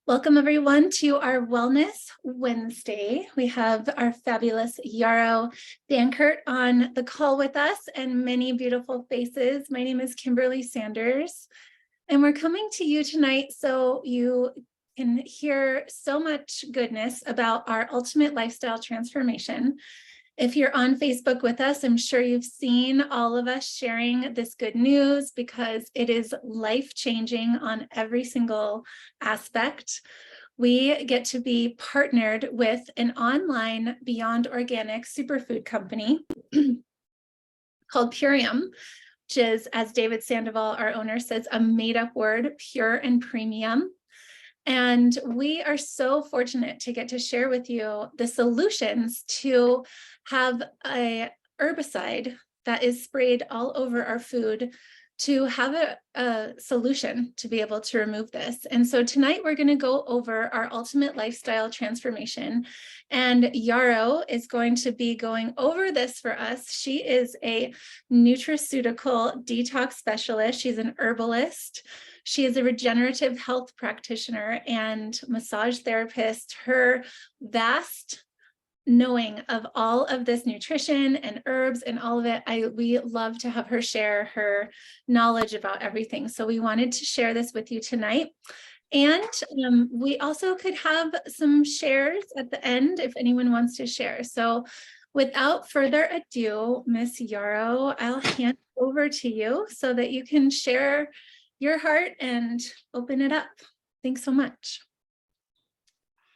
Welcome everyone to our Wellness Wednesday. We have our fabulous Yarrow Dankert on the call with us and many beautiful faces. My name is Kimberly Sanders, and we're coming to you tonight so you can hear so much goodness about our ultimate lifestyle transformation. If you're on Facebook with us, I'm sure you've seen all of us sharing this good news because it is life-changing on every single aspect. We get to be partnered with an online Beyond Organic superfood company called Purium, which is, as David Sandoval, our owner, says, a made-up word, pure and premium. And we are so fortunate to get to share with you the solutions to have a herbicide that is sprayed all over our food to have a solution to be able to remove this. And so tonight we're going to go over our ultimate lifestyle transformation. And Yarrow is going to be going over this for us. She is a nutraceutical detox specialist. She's an herbalist. She is a regenerative health practitioner and massage therapist. Her vast knowing of all of this nutrition and herbs and all of it, we love to have her share her knowledge about everything. So we wanted to share this with you tonight. And we also could have some shares at the end if anyone wants to share. So without further ado, Miss Yarrow, I'll hand it over to you so that you can share your heart and open it up. Thanks so much.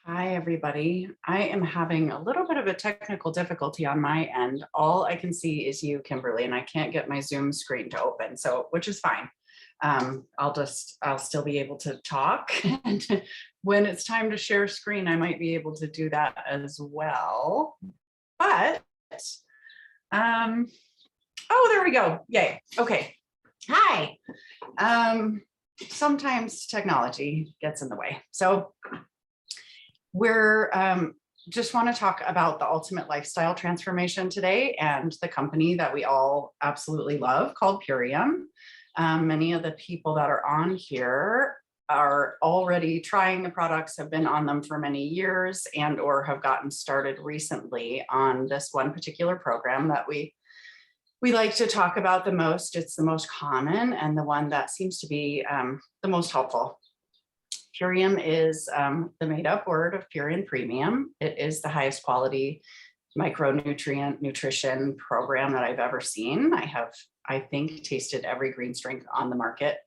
Hi, everybody. I am having a little bit of a technical difficulty on my end. All I can see is you, Kimberly, and I can't get my Zoom screen to open, so which is fine. I'll still be able to talk. And when it's time to share screen, I might be able to do that as well. But, oh, there we go. Yay. Okay. Hi. Sometimes technology gets in the way. So we're just want to talk about the ultimate lifestyle transformation today and the company that we all absolutely love called Purium. Many of the people that are on here are already trying the products, have been on them for many years, and or have gotten started recently on this one particular program that we like to talk about the most. It's the most common and the one that seems to be the most helpful. Purium is the made-up word of pure and premium. It is the highest quality micronutrient nutrition program that I've ever seen. I have, I think, tasted every greens drink on the market,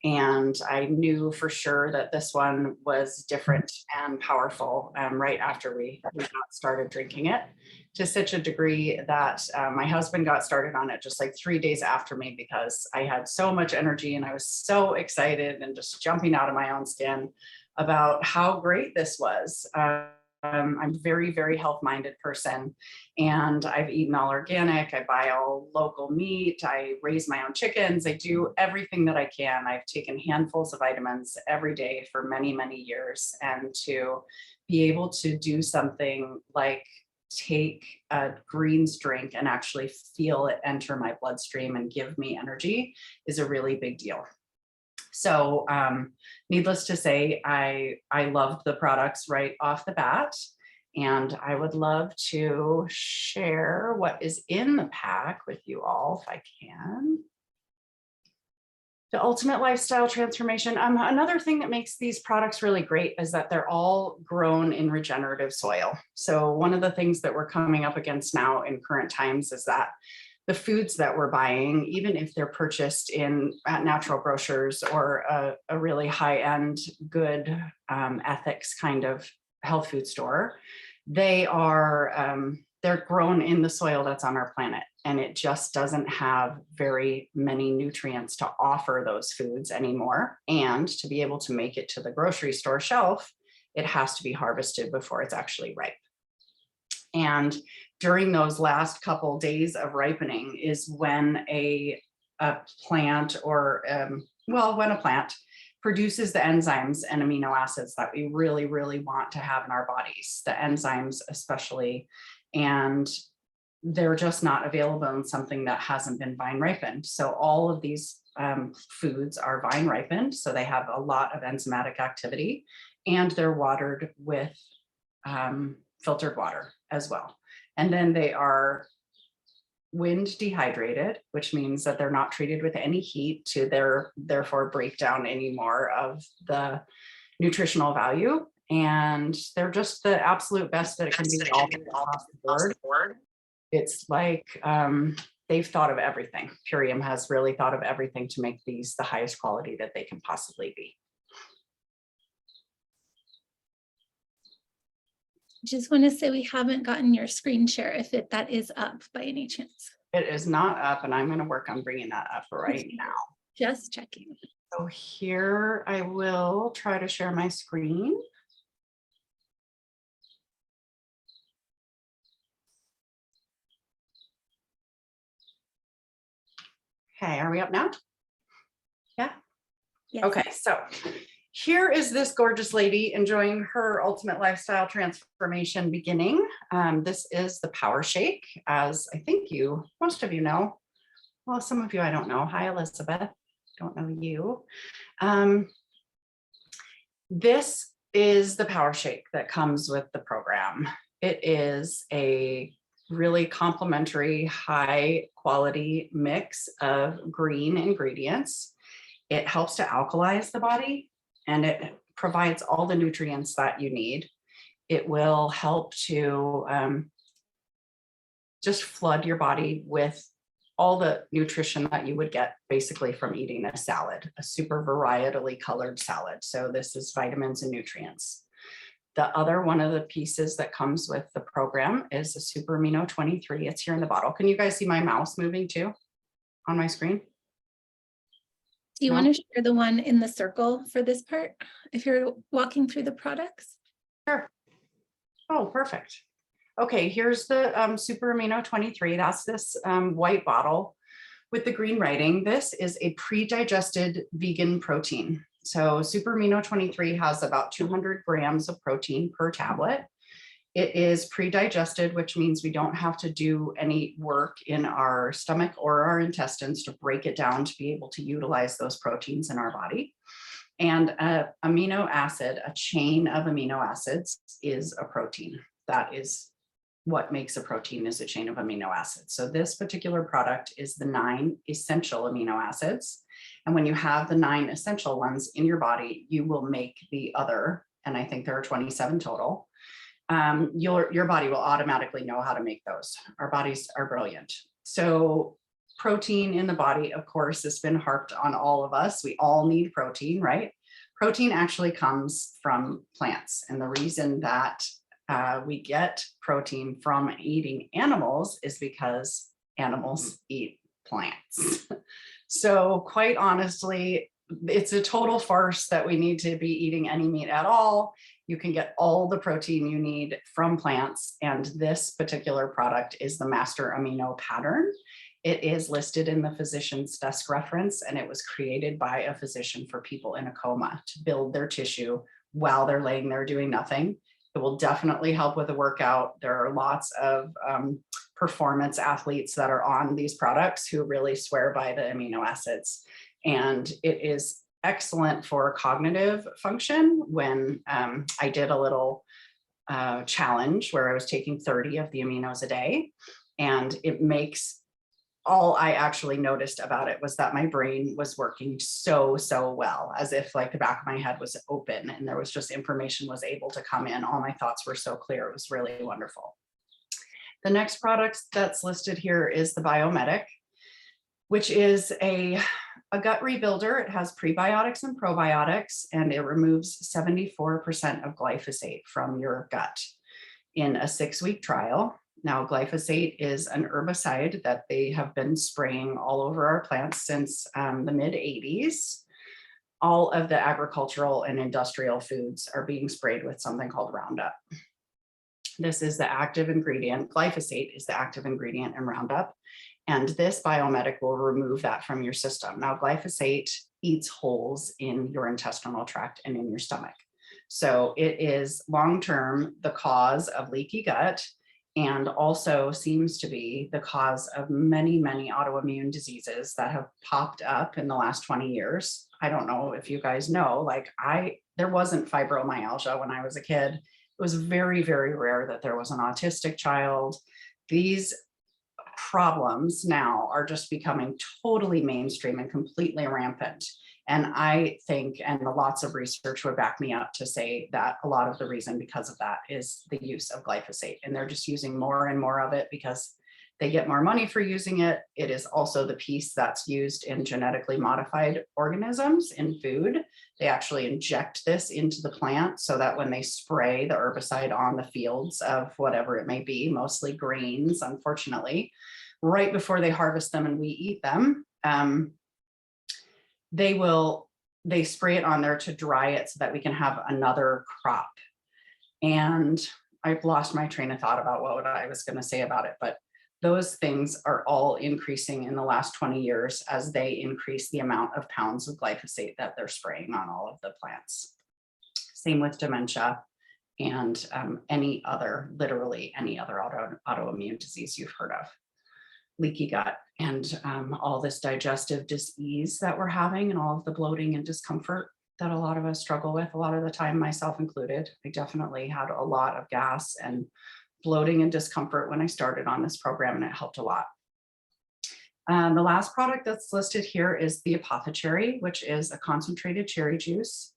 and I knew for sure that this one was different and powerful right after we got started drinking it, to such a degree that my husband got started on it just like 3 days after me because I had so much energy and I was so excited and just jumping out of my own skin about how great this was. I'm a very, very health-minded person, and I've eaten all organic. I buy all local meat. I raise my own chickens. I do everything that I can. I've taken handfuls of vitamins every day for many, many years. And to be able to do something like take a greens drink and actually feel it enter my bloodstream and give me energy is a really big deal. So needless to say, I loved the products right off the bat, and I would love to share what is in the pack with you all if I can. The ultimate lifestyle transformation. Another thing that makes these products really great is that they're all grown in regenerative soil. So one of the things that we're coming up against now in current times is that the foods that we're buying, even if they're purchased at natural grocers or a really high-end, good ethics kind of health food store, they're grown in the soil that's on our planet, and it just doesn't have very many nutrients to offer those foods anymore. And to be able to make it to the grocery store shelf, it has to be harvested before it's actually ripe. And during those last couple days of ripening is when a plant or, when a plant produces the enzymes and amino acids that we really, really want to have in our bodies, the enzymes especially, and they're just not available in something that hasn't been vine ripened. So all of these foods are vine ripened, so they have a lot of enzymatic activity, and they're watered with filtered water as well. And then they are wind dehydrated, which means that they're not treated with any heat to therefore break down any more of the nutritional value. And they're just the absolute best that it can be all across the board. It's like they've thought of everything. Purium has really thought of everything to make these the highest quality that they can possibly be. Just want to say we haven't gotten your screen share if that is up by any chance. It is not up, and I'm going to work on bringing that up right now. Just checking. So here I will try to share my screen. Okay, are we up now? Yeah. Yes. Okay, so here is this gorgeous lady enjoying her ultimate lifestyle transformation beginning. This is the Power Shake, as I think most of you know. Well, some of you I don't know. Hi, Elizabeth. Don't know you. This is the Power Shake that comes with the program. It is a really complementary, high quality mix of green ingredients. It helps to alkalize the body, and it provides all the nutrients that you need. It will help to just flood your body with all the nutrition that you would get basically from eating a salad, a super varietally colored salad. So this is vitamins and nutrients. The other one of the pieces that comes with the program is a Super Amino 23. It's here in the bottle. Can you guys see my mouse moving too on my screen? Do you want to share the one in the circle for this part if you're walking through the products? Sure. Oh, perfect. Okay, here's the Super Amino 23. That's this white bottle with the green writing. This is a pre-digested vegan protein. So Super Amino 23 has about 200 grams of protein per tablet. It is pre-digested, which means we don't have to do any work in our stomach or our intestines to break it down to be able to utilize those proteins in our body. And amino acid, a chain of amino acids, is a protein. That is what makes a protein, is a chain of amino acids. So this particular product is the 9 essential amino acids. And when you have the 9 essential ones in your body, you will make the other, and I think there are 27 total. Your body will automatically know how to make those. Our bodies are brilliant. So protein in the body, of course, has been harped on all of us. We all need protein, right? Protein actually comes from plants. And the reason that we get protein from eating animals is because animals eat plants. So quite honestly, it's a total farce that we need to be eating any meat at all. You can get all the protein you need from plants. And this particular product is the master amino pattern. It is listed in the physician's desk reference, and it was created by a physician for people in a coma to build their tissue while they're laying there doing nothing. It will definitely help with a workout. There are lots of performance athletes that are on these products who really swear by the amino acids. And it is excellent for cognitive function. When I did a little challenge where I was taking 30 of the aminos a day, and it makes, all I actually noticed about it was that my brain was working so well, as if like the back of my head was open and there was just information was able to come in. All my thoughts were so clear. It was really wonderful. The next product that's listed here is the Biomedic, which is a gut rebuilder. It has prebiotics and probiotics, and it removes 74% of glyphosate from your gut in a 6-week trial. Now, glyphosate is an herbicide that they have been spraying all over our plants since the mid-80s. All of the agricultural and industrial foods are being sprayed with something called Roundup. This is the active ingredient. Glyphosate is the active ingredient in Roundup. And this Biomedic will remove that from your system. Now, glyphosate eats holes in your intestinal tract and in your stomach. So it is long-term the cause of leaky gut and also seems to be the cause of many, many autoimmune diseases that have popped up in the last 20 years. I don't know if you guys know, like there wasn't fibromyalgia when I was a kid. It was very, very rare that there was an autistic child. These problems now are just becoming totally mainstream and completely rampant. And I think, and lots of research would back me up to say that a lot of the reason because of that is the use of glyphosate. And they're just using more and more of it because they get more money for using it. It is also the piece that's used in genetically modified organisms in food. They actually inject this into the plant so that when they spray the herbicide on the fields of whatever it may be, mostly grains, unfortunately, right before they harvest them and we eat them, they spray it on there to dry it so that we can have another crop. And I've lost my train of thought about what I was going to say about it, but those things are all increasing in the last 20 years as they increase the amount of pounds of glyphosate that they're spraying on all of the plants. Same with dementia and literally any other autoimmune disease you've heard of. Leaky gut and all this digestive dis-ease that we're having and all of the bloating and discomfort that a lot of us struggle with a lot of the time, myself included. I definitely had a lot of gas and bloating and discomfort when I started on this program, and it helped a lot. The last product that's listed here is the Apothecary, which is a concentrated cherry juice.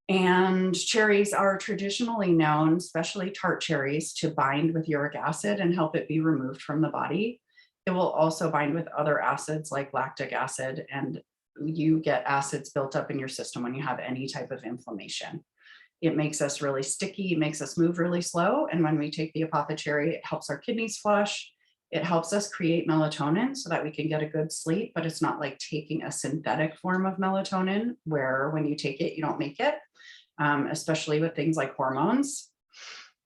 And cherries are traditionally known, especially tart cherries, to bind with uric acid and help it be removed from the body. It will also bind with other acids like lactic acid, and you get acids built up in your system when you have any type of inflammation. It makes us really sticky, it makes us move really slow. And when we take the Apothecary, it helps our kidneys flush. It helps us create melatonin so that we can get a good sleep, but it's not like taking a synthetic form of melatonin where when you take it, you don't make it, especially with things like hormones.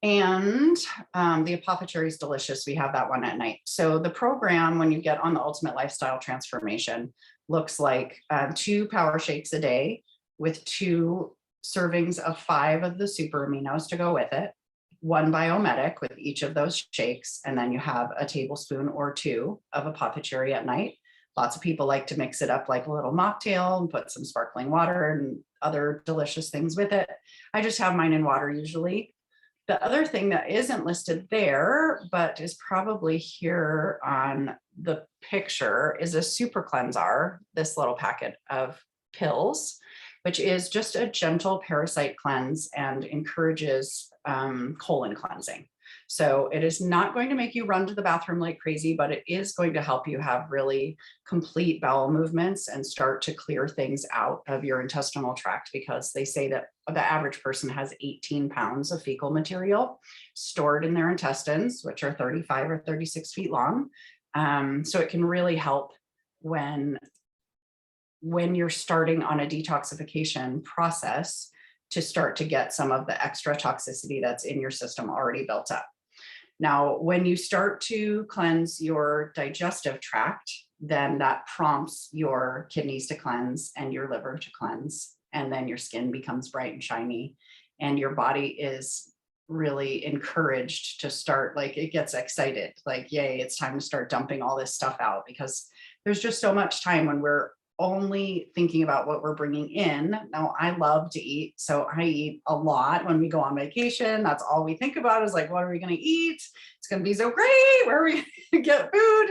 And the Apothecary is delicious. We have that one at night. So the program, when you get on the Ultimate Lifestyle Transformation, looks like 2 power shakes a day with 2 servings of 5 of the super aminos to go with it, 1 biomedic with each of those shakes, and then you have a tablespoon or 2 of Apothecary at night. Lots of people like to mix it up like a little mocktail and put some sparkling water and other delicious things with it. I just have mine in water usually. The other thing that isn't listed there, but is probably here on the picture, is a super cleanser, this little packet of pills, which is just a gentle parasite cleanse and encourages colon cleansing. So it is not going to make you run to the bathroom like crazy, but it is going to help you have really complete bowel movements and start to clear things out of your intestinal tract, because they say that the average person has 18 pounds of fecal material stored in their intestines, which are 35 or 36 feet long. So it can really help when you're starting on a detoxification process to start to get some of the extra toxicity that's in your system already built up. Now, when you start to cleanse your digestive tract, then that prompts your kidneys to cleanse and your liver to cleanse, and then your skin becomes bright and shiny, and your body is really encouraged to start, like, it gets excited, like, yay, it's time to start dumping all this stuff out, because there's just so much time when we're only thinking about what we're bringing in. Now, I love to eat, so I eat a lot when we go on vacation. That's all we think about is like, what are we going to eat? It's going to be so great. Where are we going to get food?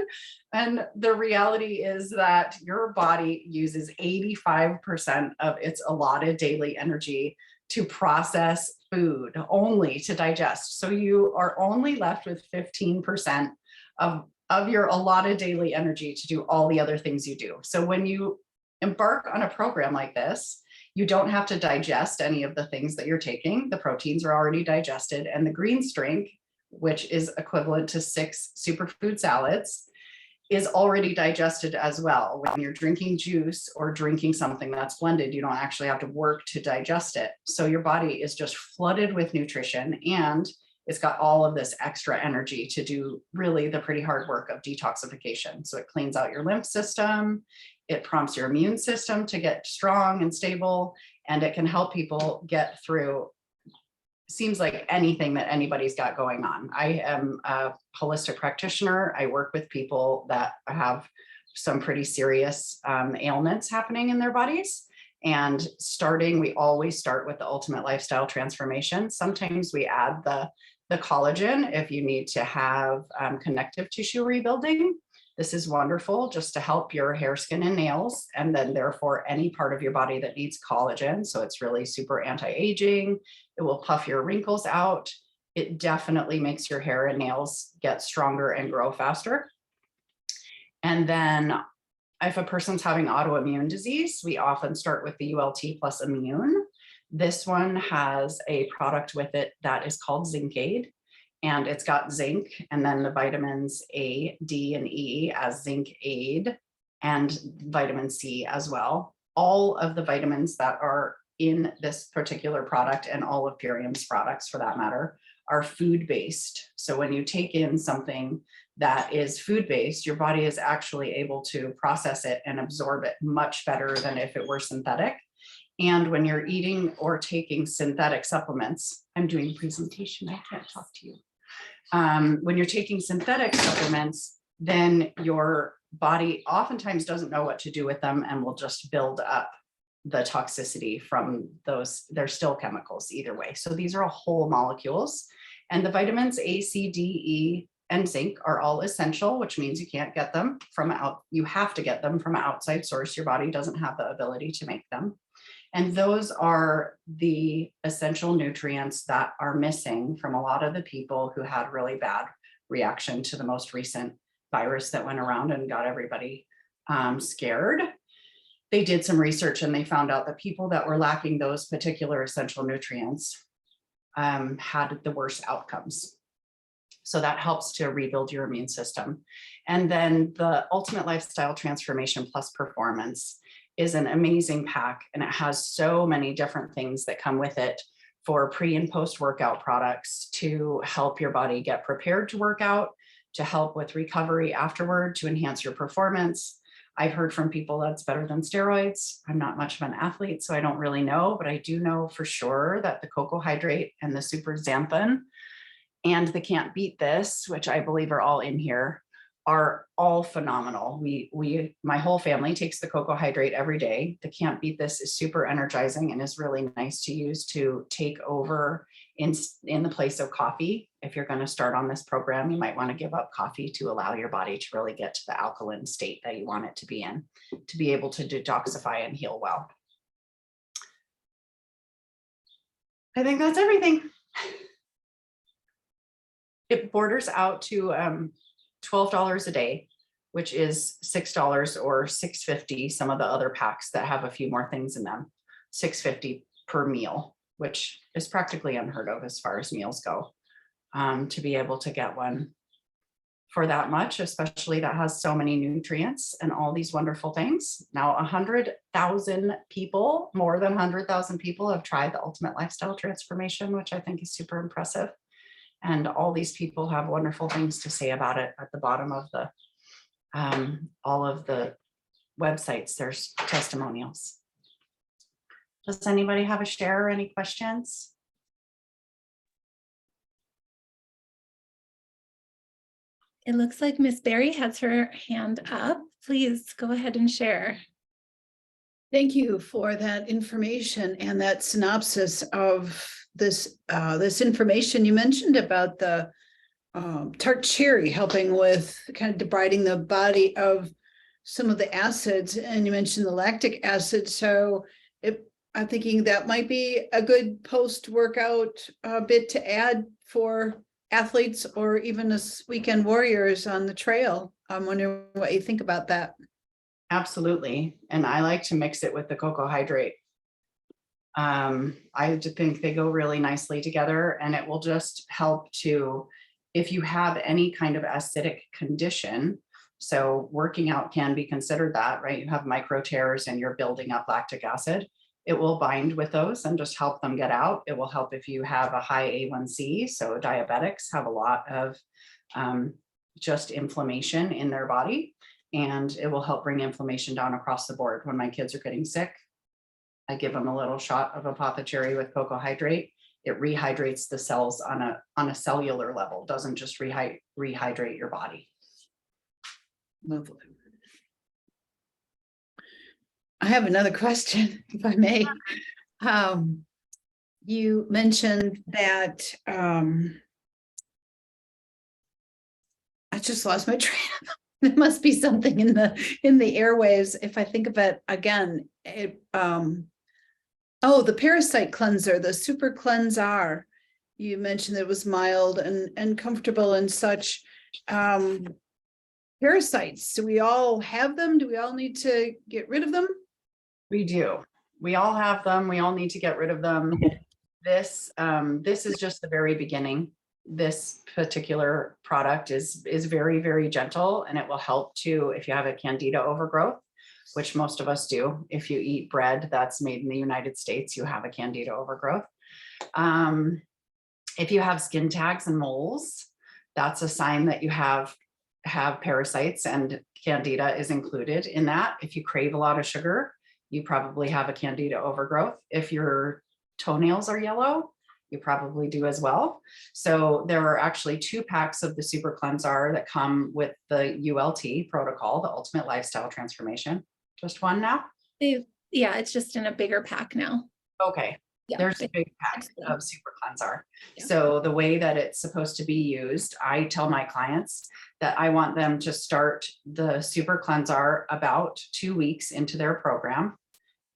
And the reality is that your body uses 85% of its allotted daily energy to process food, only to digest. So you are only left with 15% of your allotted daily energy to do all the other things you do. So when you embark on a program like this, you don't have to digest any of the things that you're taking. The proteins are already digested, and the greens drink, which is equivalent to 6 superfood salads, is already digested as well. When you're drinking juice or drinking something that's blended, you don't actually have to work to digest it. So your body is just flooded with nutrition, and it's got all of this extra energy to do really the pretty hard work of detoxification. So it cleans out your lymph system, it prompts your immune system to get strong and stable, and it can help people get through seems like anything that anybody's got going on. I am a holistic practitioner. I work with people that have some pretty serious ailments happening in their bodies. And we always start with the ultimate lifestyle transformation. Sometimes we add the collagen if you need to have connective tissue rebuilding. This is wonderful just to help your hair, skin, and nails, and then therefore any part of your body that needs collagen. So it's really super anti-aging. It will puff your wrinkles out. It definitely makes your hair and nails get stronger and grow faster. And then if a person's having autoimmune disease, we often start with the ULT plus immune. This one has a product with it that is called Zinc Aid, and it's got zinc and then the vitamins A, D, and E as Zinc Aid, and vitamin C as well. All of the vitamins that are in this particular product, and all of Purium's products for that matter, are food-based. So when you take in something that is food-based, your body is actually able to process it and absorb it much better than if it were synthetic. And when you're eating or taking synthetic supplements, I'm doing a presentation, I can't talk to you. When you're taking synthetic supplements, then your body oftentimes doesn't know what to do with them and will just build up the toxicity from those. They're still chemicals either way. So these are all whole molecules, and the vitamins A, C, D, E, and zinc are all essential, which means you can't get them from you have to get them from an outside source. Your body doesn't have the ability to make them. And those are the essential nutrients that are missing from a lot of the people who had really bad reaction to the most recent virus that went around and got everybody scared. They did some research and they found out that people that were lacking those particular essential nutrients had the worst outcomes. So that helps to rebuild your immune system. And then the Ultimate Lifestyle Transformation Plus Performance is an amazing pack, and it has so many different things that come with it for pre and post workout products to help your body get prepared to work out, to help with recovery afterward, to enhance your performance. I've heard from people that's better than steroids. I'm not much of an athlete, so I don't really know, but I do know for sure that the Cocoa Hydrate and the Super Xanthan and the Can't Beat This, which I believe are all in here, are all phenomenal. My whole family takes the Cocoa Hydrate every day. The Can't Beat This is super energizing and is really nice to use to take over in the place of coffee. If you're going to start on this program, you might want to give up coffee to allow your body to really get to the alkaline state that you want it to be in, to be able to detoxify and heal well. I think that's everything. It borders out to $12 a day, which is $6 or $6.50. Some of the other packs that have a few more things in them, $6.50 per meal, which is practically unheard of as far as meals go. To be able to get one for that much, especially that has so many nutrients and all these wonderful things. Now, 100,000 people, more than 100,000 people have tried the Ultimate Lifestyle Transformation, which I think is super impressive. And all these people have wonderful things to say about it. At the bottom of the all of the websites, there's testimonials. Does anybody have a share or any questions? It looks like Miss Barry has her hand up. Please go ahead and share. Thank you for that information and that synopsis of this information. You mentioned about the tart cherry helping with kind of debriding the body of some of the acids, and you mentioned the lactic acid. So I'm thinking that might be a good post-workout bit to add for athletes or even us weekend warriors on the trail. I'm wondering what you think about that. Absolutely. And I like to mix it with the Cocoa Hydrate. I just think they go really nicely together, and it will just help to, if you have any kind of acidic condition, so working out can be considered that, right? You have micro tears and you're building up lactic acid. It will bind with those and just help them get out. It will help if you have a high A1C. So diabetics have a lot of just inflammation in their body, and it will help bring inflammation down across the board. When my kids are getting sick, I give them a little shot of apothecary with Cocoa Hydrate, it rehydrates the cells on a cellular level, doesn't just rehydrate your body. Lovely. I have another question, if I may. You mentioned that, I just lost my train of thought. There must be something in the airwaves. If I think of it again, the parasite cleanser, the super cleanser. You mentioned it was mild and comfortable and such. Parasites, do we all have them? Do we all need to get rid of them? We do. We all have them. We all need to get rid of them. This is just the very beginning. This particular product is very, very gentle, and it will help to, if you have a candida overgrowth, which most of us do. If you eat bread that's made in the United States, you have a candida overgrowth. If you have skin tags and moles, that's a sign that you have parasites, and candida is included in that. If you crave a lot of sugar, you probably have a candida overgrowth. If your toenails are yellow, you probably do as well. So there are actually 2 packs of the Super Cleanser that come with the ULT protocol, the Ultimate Lifestyle Transformation. Just one now? Yeah, it's just in a bigger pack now. Okay. Yeah. There's a big pack of Super Cleanser. Yeah. So the way that it's supposed to be used, I tell my clients that I want them to start the Super Cleanser about 2 weeks into their program.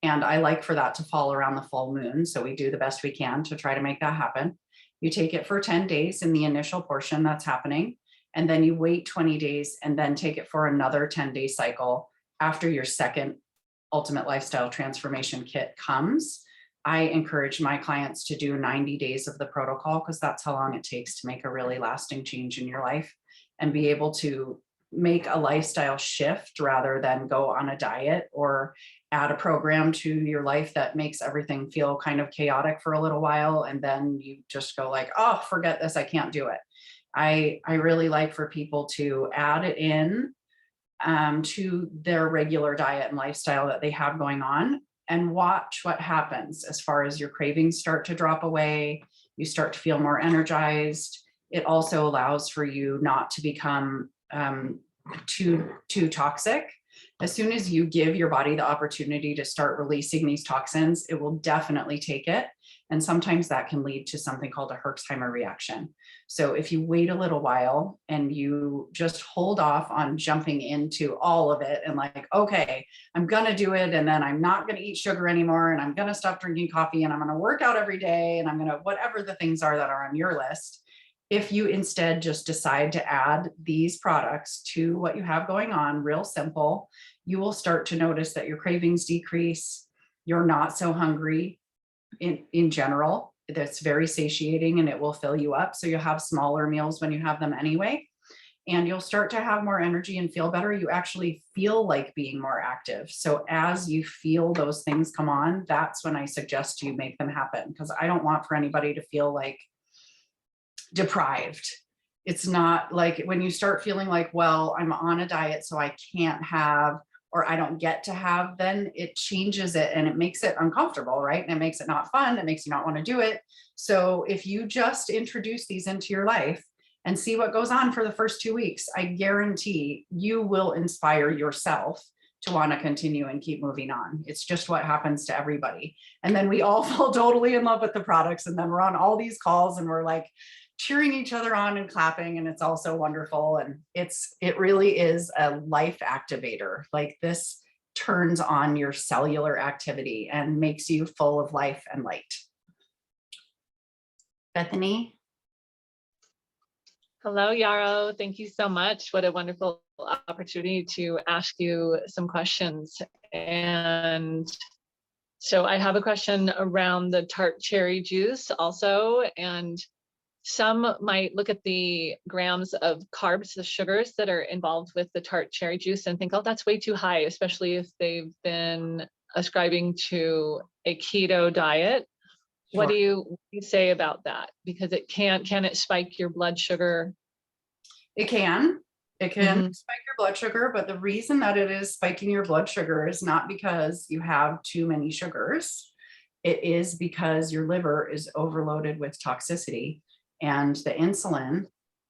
And I like for that to fall around the full moon. So we do the best we can to try to make that happen. You take it for 10 days in the initial portion that's happening, and then you wait 20 days and then take it for another 10-day cycle after your second Ultimate Lifestyle Transformation kit comes. I encourage my clients to do 90 days of the protocol, because that's how long it takes to make a really lasting change in your life and be able to make a lifestyle shift rather than go on a diet or add a program to your life that makes everything feel kind of chaotic for a little while. And then you just go like, oh, forget this, I can't do it. I really like for people to add it in to their regular diet and lifestyle that they have going on, and watch what happens as far as your cravings start to drop away. You start to feel more energized. It also allows for you not to become too toxic. As soon as you give your body the opportunity to start releasing these toxins, it will definitely take it. And sometimes that can lead to something called a Herxheimer reaction. So if you wait a little while and you just hold off on jumping into all of it and like, okay, I'm going to do it, and then I'm not going to eat sugar anymore, and I'm going to stop drinking coffee, and I'm going to work out every day, and I'm going to, whatever the things are that are on your list. If you instead just decide to add these products to what you have going on, real simple, you will start to notice that your cravings decrease. You're not so hungry in general. That's very satiating, and it will fill you up. So you'll have smaller meals when you have them anyway, and you'll start to have more energy and feel better. You actually feel like being more active. So as you feel those things come on, that's when I suggest you make them happen, because I don't want for anybody to feel like deprived. It's not like when you start feeling like, well, I'm on a diet, so I can't have, or I don't get to have, then it changes it and it makes it uncomfortable, right? And it makes it not fun. It makes you not want to do it. So if you just introduce these into your life and see what goes on for the first 2 weeks, I guarantee you will inspire yourself to want to continue and keep moving on. It's just what happens to everybody. And then we all fall totally in love with the products, and then we're on all these calls and we're like cheering each other on and clapping, and it's all so wonderful. And it really is a life activator. Like, this turns on your cellular activity and makes you full of life and light. Bethany? Hello, Yarrow. Thank you so much. What a wonderful opportunity to ask you some questions. And so I have a question around the tart cherry juice also. And some might look at the grams of carbs, the sugars that are involved with the tart cherry juice, and think, oh, that's way too high, especially if they've been ascribing to a keto diet. Sure. What do you say about that? Because can it spike your blood sugar? It can spike your blood sugar, but the reason that it is spiking your blood sugar is not because you have too many sugars. It is because your liver is overloaded with toxicity, and the insulin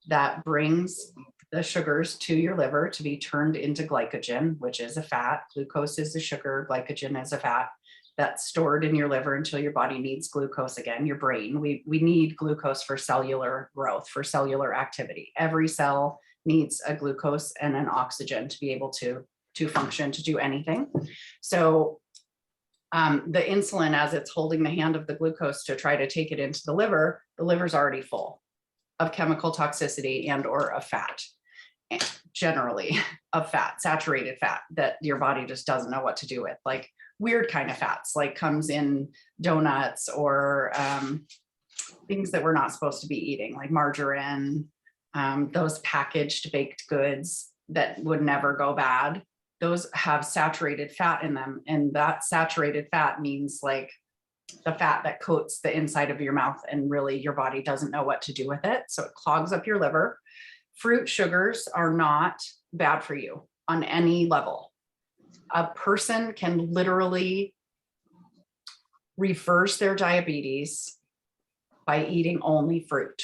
that brings the sugars to your liver to be turned into glycogen, which is a fat. Glucose is a sugar, glycogen is a fat that's stored in your liver until your body needs glucose again. Your brain, we need glucose for cellular growth, for cellular activity. Every cell needs a glucose and an oxygen to be able to function, to do anything. So the insulin, as it's holding the hand of the glucose to try to take it into the liver's already full of chemical toxicity and or of fat, generally of fat, saturated fat that your body just doesn't know what to do with, like weird kind of fats, like comes in donuts or things that we're not supposed to be eating, like margarine, those packaged baked goods that would never go bad. Those have saturated fat in them. And that saturated fat means like the fat that coats the inside of your mouth, and really your body doesn't know what to do with it. So it clogs up your liver. Fruit sugars are not bad for you on any level. A person can literally reverse their diabetes by eating only fruit.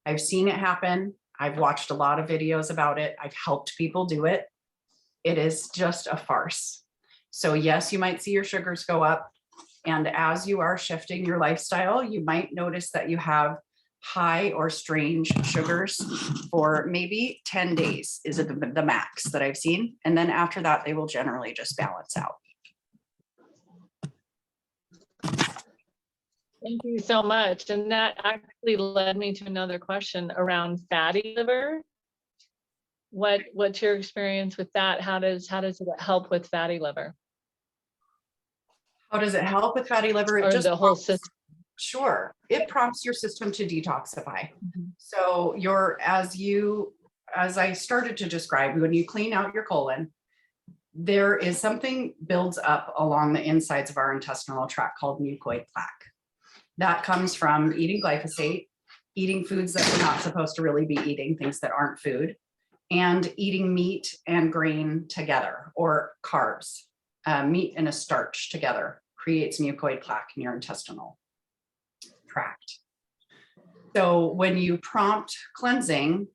I've seen it happen. I've watched a lot of videos about it. I've helped people do it. It is just a farce. So yes, you might see your sugars go up. And as you are shifting your lifestyle, you might notice that you have high or strange sugars for maybe 10 days is the max that I've seen. And then after that, they will generally just balance out. Thank you so much. And that actually led me to another question around fatty liver. What's your experience with that? How does it help with fatty liver? How does it help with fatty liver? It Or just the whole system? Sure. It prompts your system to detoxify. So as I started to describe, when you clean out your colon, there is something builds up along the insides of our intestinal tract called mucoid plaque. That comes from eating glyphosate, eating foods that we're not supposed to really be eating, things that aren't food, and eating meat and grain together, or carbs. Meat and a starch together creates mucoid plaque in your intestinal tract. So when you prompt cleansing,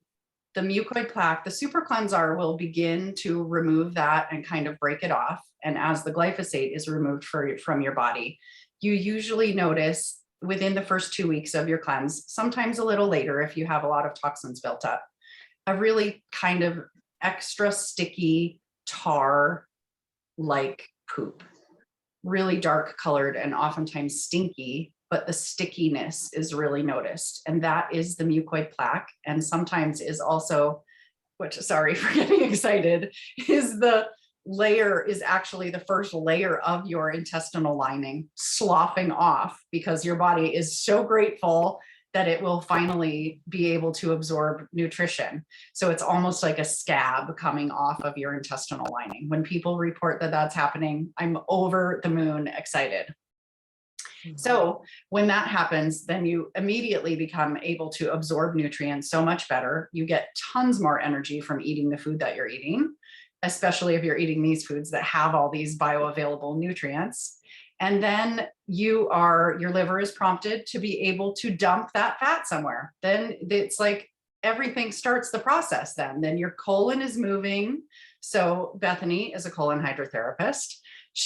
the mucoid plaque, the super cleanser will begin to remove that and kind of break it off. And as the glyphosate is removed from your body, you usually notice within the first 2 weeks of your cleanse, sometimes a little later if you have a lot of toxins built up, a really kind of extra sticky tar like poop, really dark colored and oftentimes stinky, but the stickiness is really noticed. And that is the mucoid plaque. And sometimes is also, sorry for getting excited, is actually the first layer of your intestinal lining sloughing off, because your body is so grateful that it will finally be able to absorb nutrition. So it's almost like a scab coming off of your intestinal lining. When people report that that's happening, I'm over the moon excited. So when that happens, then you immediately become able to absorb nutrients so much better. You get tons more energy from eating the food that you're eating, especially if you're eating these foods that have all these bioavailable nutrients. And then your liver is prompted to be able to dump that fat somewhere. Then it's like everything starts the process then your colon is moving. So Bethany is a colon hydrotherapist.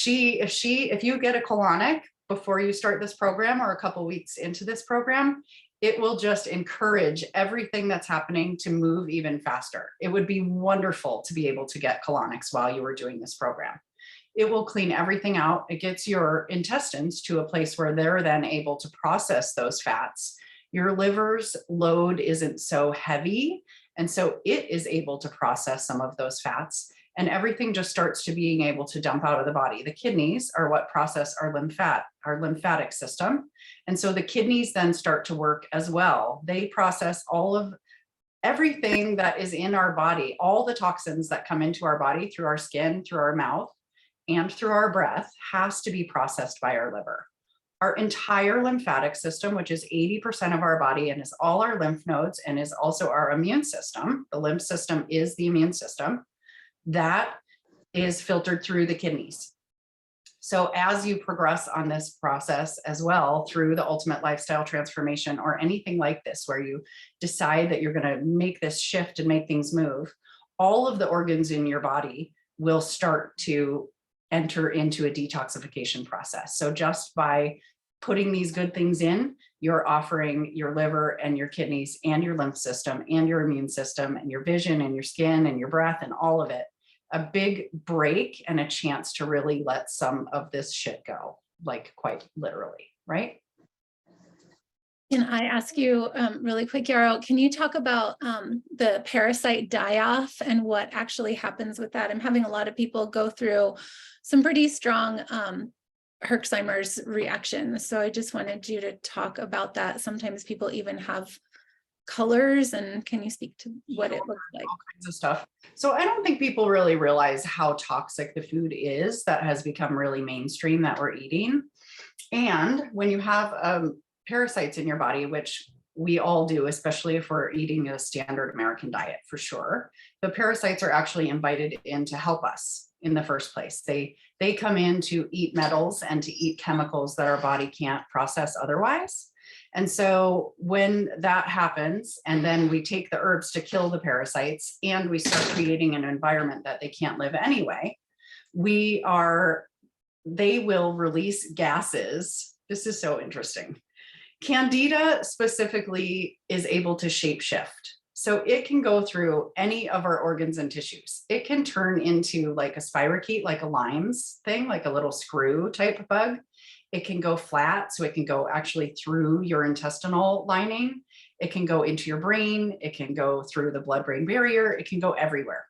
If you get a colonic before you start this program or a couple weeks into this program, it will just encourage everything that's happening to move even faster. It would be wonderful to be able to get colonics while you were doing this program. It will clean everything out. It gets your intestines to a place where they're then able to process those fats. Your liver's load isn't so heavy, and so it is able to process some of those fats, and everything just starts to being able to dump out of the body. The kidneys are what process our lymphatic system. And so the kidneys then start to work as well. They process all of everything that is in our body, all the toxins that come into our body through our skin, through our mouth, and through our breath has to be processed by our liver. Our entire lymphatic system, which is 80% of our body and is all our lymph nodes and is also our immune system. The lymph system is the immune system. That is filtered through the kidneys. So as you progress on this process as well through the ultimate lifestyle transformation or anything like this, where you decide that you're going to make this shift and make things move, all of the organs in your body will start to enter into a detoxification process. So just by putting these good things in, you're offering your liver and your kidneys and your lymph system and your immune system and your vision and your skin and your breath and all of it a big break and a chance to really let some of this shit go, like quite literally, right? Can I ask you really quick, Yarrow, can you talk about the parasite die-off and what actually happens with that? I'm having a lot of people go through some pretty strong Herxheimer's reactions. So I just wanted you to talk about that. Sometimes people even have colors, and can you speak to what it looks like? All kinds of stuff. So I don't think people really realize how toxic the food is that has become really mainstream that we're eating. And when you have parasites in your body, which we all do, especially if we're eating a standard American diet for sure, the parasites are actually invited in to help us in the first place. They come in to eat metals and to eat chemicals that our body can't process otherwise. And so when that happens, and then we take the herbs to kill the parasites and we start creating an environment that they can't live anyway, they will release gases. This is so interesting. Candida specifically is able to shapeshift. So it can go through any of our organs and tissues. It can turn into like a spirochete, like a Lyme's thing, like a little screw type bug. It can go flat, so it can go actually through your intestinal lining. It can go into your brain. It can go through the blood-brain barrier. It can go everywhere.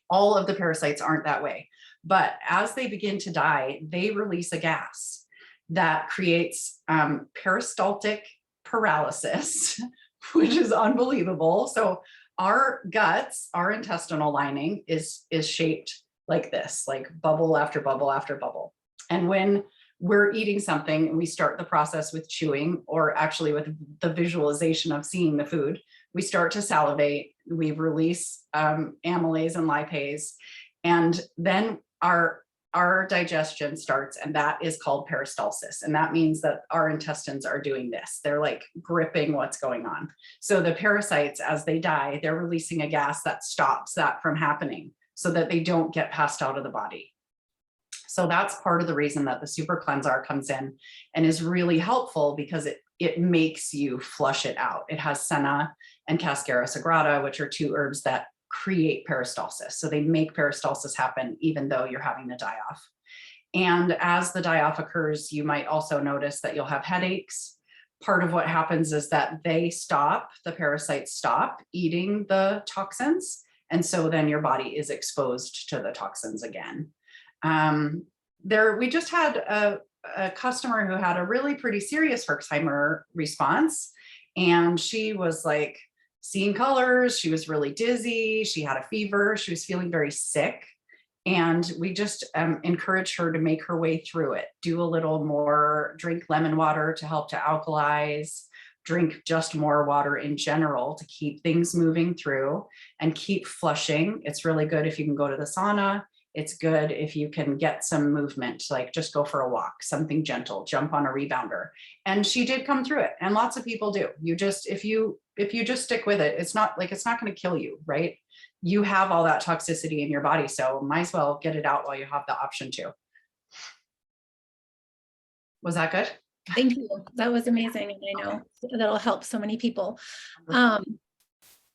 All of the parasites aren't that way. But as they begin to die, they release a gas that creates peristaltic paralysis, which is unbelievable. So our guts, our intestinal lining is shaped like this, like bubble after bubble after bubble. And when we're eating something and we start the process with chewing, or actually with the visualization of seeing the food, we start to salivate, we release amylase and lipase, and then our digestion starts, and that is called peristalsis. And that means that our intestines are doing this. They're like gripping what's going on. So the parasites, as they die, they're releasing a gas that stops that from happening so that they don't get passed out of the body. So that's part of the reason that the super cleanser comes in and is really helpful, because it makes you flush it out. It has senna and cascara sagrada, which are two herbs that create peristalsis. So they make peristalsis happen even though you're having the die-off. And as the die-off occurs, you might also notice that you'll have headaches. Part of what happens is that the parasites stop eating the toxins. And so then your body is exposed to the toxins again. We just had a customer who had a really pretty serious Herxheimer response, and she was like seeing colors. She was really dizzy. She had a fever. She was feeling very sick. And we just encouraged her to make her way through it. Do a little more, drink lemon water to help to alkalize, drink just more water in general to keep things moving through and keep flushing. It's really good if you can go to the sauna. It's good if you can get some movement, like just go for a walk, something gentle, jump on a rebounder. And she did come through it. And lots of people do. If you just stick with it, it's not going to kill you, right? You have all that toxicity in your body, so might as well get it out while you have the option to. Was that good? Thank you. That was amazing. And I know that'll help so many people.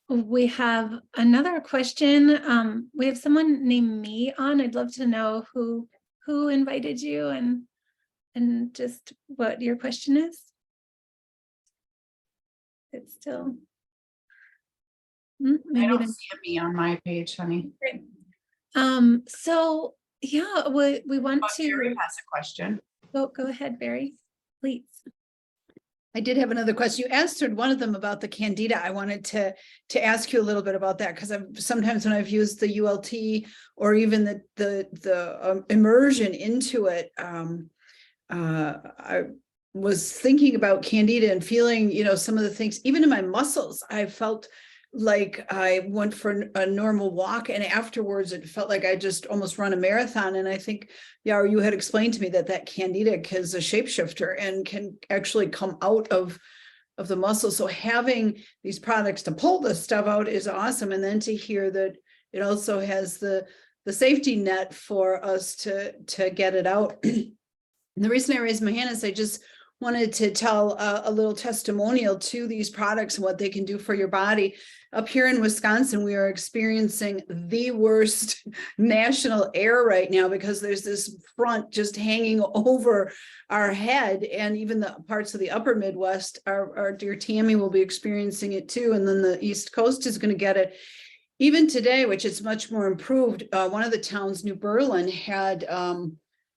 We have another question. We have someone named Me on. I'd love to know who invited you and just what your question is. It's still. I don't see a Me on my page, honey. Great. So yeah, we want to. Barry has a question. Go ahead, Barry, please. I did have another question. You answered one of them about the candida. I wanted to ask you a little bit about that, because sometimes when I've used the ULT or even the immersion into it, I was thinking about candida and feeling, some of the things, even in my muscles, I felt like I went for a normal walk, and afterwards it felt like I just almost run a marathon. And I think, yeah, you had explained to me that that candida is a shapeshifter and can actually come out of the muscle. So having these products to pull this stuff out is awesome. And then to hear that it also has the safety net for us to get it out. The reason I raised my hand is I just wanted to tell a little testimonial to these products and what they can do for your body. Up here in Wisconsin, we are experiencing the worst national air right now because there's this front just hanging over our head, and even the parts of the upper Midwest, our dear Tammy will be experiencing it too, and then the East Coast is going to get it. Even today, which is much more improved, one of the towns, New Berlin, had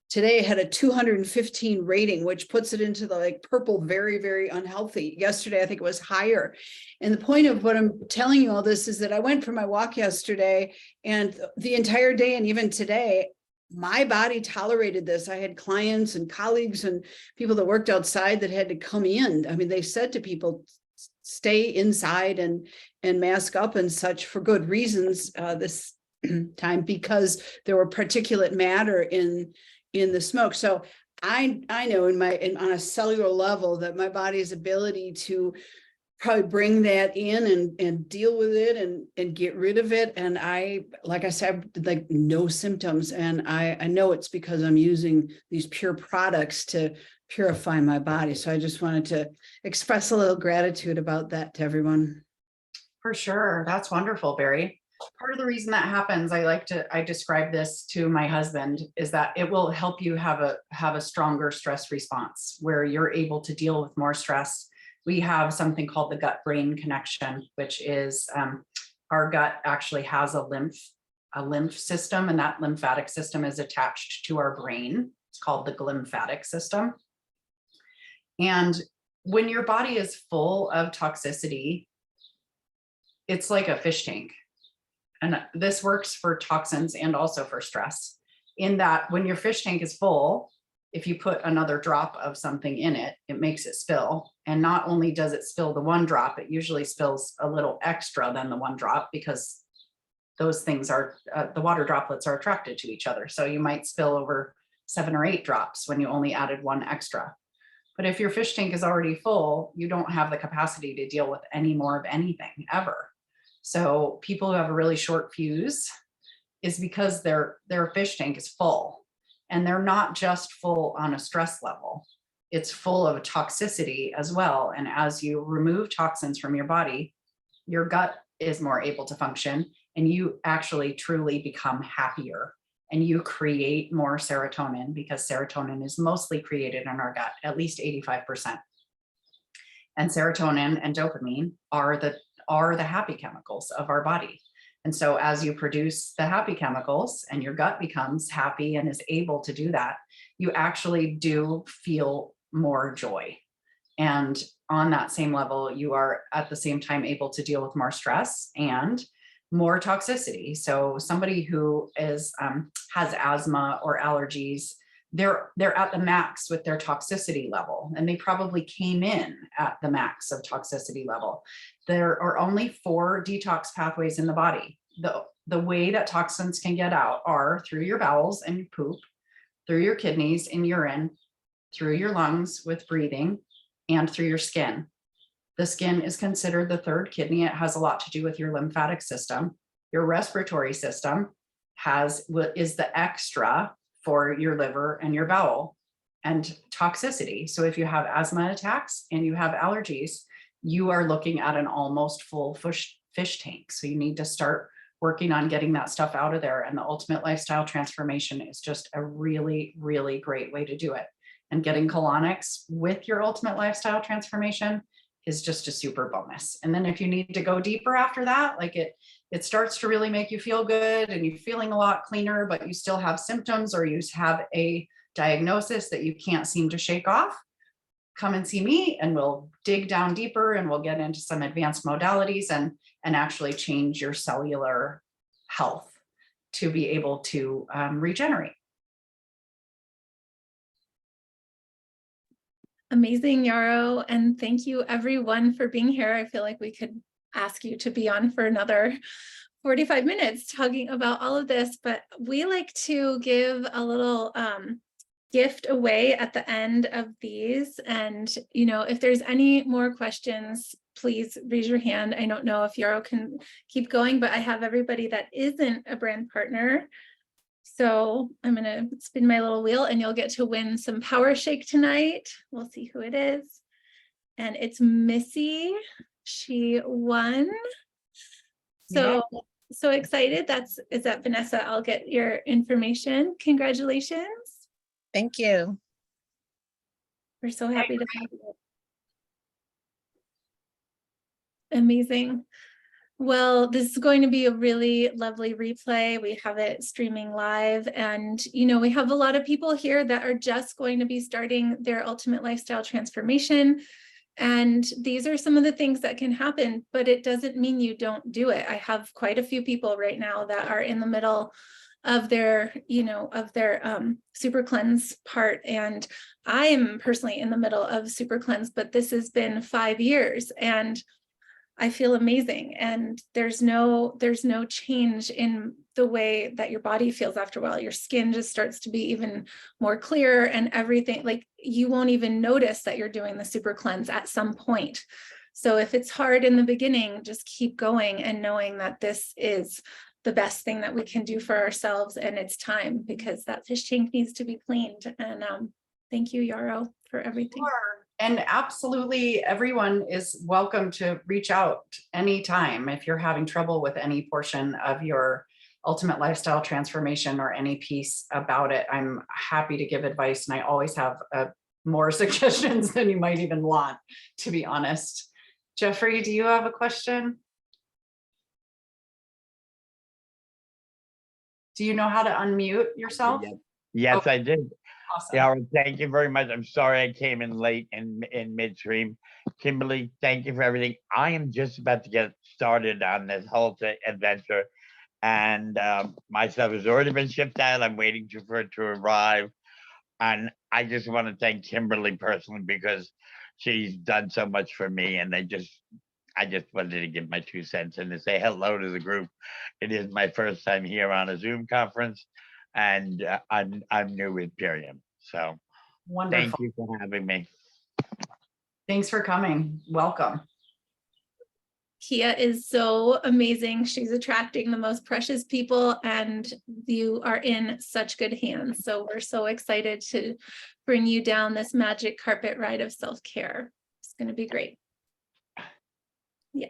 today had a 215 rating, which puts it into the like purple, very, very unhealthy. Yesterday, I think it was higher. And the point of what I'm telling you all this is that I went for my walk yesterday, and the entire day and even today, my body tolerated this. I had clients and colleagues and people that worked outside that had to come in. I mean, they said to people, stay inside and mask up and such for good reasons this time, because there were particulate matter in the smoke. So I know on a cellular level that my body's ability to probably bring that in and deal with it and get rid of it. And I, like I said, like no symptoms. And I know it's because I'm using these pure products to purify my body. So I just wanted to express a little gratitude about that to everyone. For sure. That's wonderful, Barry. Part of the reason that happens, I describe this to my husband, is that it will help you have a stronger stress response where you're able to deal with more stress. We have something called the gut-brain connection, which is our gut actually has a lymph system, and that lymphatic system is attached to our brain. It's called the glymphatic system. And when your body is full of toxicity, it's like a fish tank. And this works for toxins and also for stress, in that when your fish tank is full, if you put another drop of something in it, it makes it spill. And not only does it spill the one drop, it usually spills a little extra than the one drop, because those things are, the water droplets are attracted to each other. So you might spill over 7 or 8 drops when you only added one extra. But if your fish tank is already full, you don't have the capacity to deal with any more of anything ever. So people who have a really short fuse is because their fish tank is full, and they're not just full on a stress level. It's full of toxicity as well. And as you remove toxins from your body, your gut is more able to function, and you actually truly become happier, and you create more serotonin, because serotonin is mostly created in our gut, at least 85%. And serotonin and dopamine are the happy chemicals of our body. And so as you produce the happy chemicals and your gut becomes happy and is able to do that, you actually do feel more joy. And on that same level, you are at the same time able to deal with more stress and more toxicity. So somebody who has asthma or allergies, they're at the max with their toxicity level, and they probably came in at the max of toxicity level. There are only 4 detox pathways in the body. The way that toxins can get out are through your bowels and your poop, through your kidneys and urine, through your lungs with breathing, and through your skin. The skin is considered the 3rd kidney. It has a lot to do with your lymphatic system. Your respiratory system is the extra for your liver and your bowel and toxicity. So if you have asthma attacks and you have allergies, you are looking at an almost full fish tank. So you need to start working on getting that stuff out of there. And the Ultimate Lifestyle Transformation is just a really, really great way to do it. And getting colonics with your Ultimate Lifestyle Transformation is just a super bonus. And then if you need to go deeper after that, like it starts to really make you feel good and you're feeling a lot cleaner, but you still have symptoms or you have a diagnosis that you can't seem to shake off, come and see me and we'll dig down deeper and we'll get into some advanced modalities and actually change your cellular health to be able to regenerate. Amazing, Yarrow. And thank you everyone for being here. I feel like we could ask you to be on for another 45 minutes talking about all of this, but we like to give a little gift away at the end of these. And, you know, if there's any more questions, please raise your hand. I don't know if Yarrow can keep going, but I have everybody that isn't a brand partner. So I'm going to spin my little wheel and you'll get to win some Power Shake tonight. We'll see who it is. And it's Missy. She won. So, so excited. Is that Vanessa? I'll get your information. Congratulations. Thank you. We're so happy to have you. Amazing. Well, this is going to be a really lovely replay. We have it streaming live, and you know, we have a lot of people here that are just going to be starting their ultimate lifestyle transformation. And these are some of the things that can happen, but it doesn't mean you don't do it. I have quite a few people right now that are in the middle of their, you know, of their super cleanse part. And I am personally in the middle of super cleanse, but this has been 5 years and I feel amazing. And there's no change in the way that your body feels after a while. Your skin just starts to be even more clear and everything. Like you won't even notice that you're doing the super cleanse at some point. So if it's hard in the beginning, just keep going and knowing that this is the best thing that we can do for ourselves. And it's time, because that fish tank needs to be cleaned. And thank you, Yarrow, for everything. Sure. And absolutely everyone is welcome to reach out anytime if you're having trouble with any portion of your ultimate lifestyle transformation or any piece about it. I'm happy to give advice, and I always have more suggestions than you might even want, to be honest. Jeffrey, do you have a question? Do you know how to unmute yourself? Yes, Okay. I did. Awesome. Yeah, thank you very much. I'm sorry I came in late in midstream. Kimberly, thank you for everything. I am just about to get started on this whole adventure, and my stuff has already been shipped out. I'm waiting for it to arrive, and I just want to thank Kimberly personally because she's done so much for me, and I just wanted to give my 2 cents and to say hello to the group. It is my first time here on a Zoom conference, and I'm new with Imperium. So Wonderful. thank you for having me. Thanks for coming. Welcome. Kia is so amazing. She's attracting the most precious people, and you are in such good hands. So we're so excited to bring you down this magic carpet ride of self-care. It's going to be great. Yeah.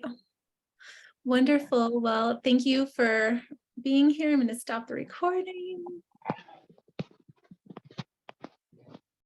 Wonderful. Well, thank you for being here. I'm going to stop the recording.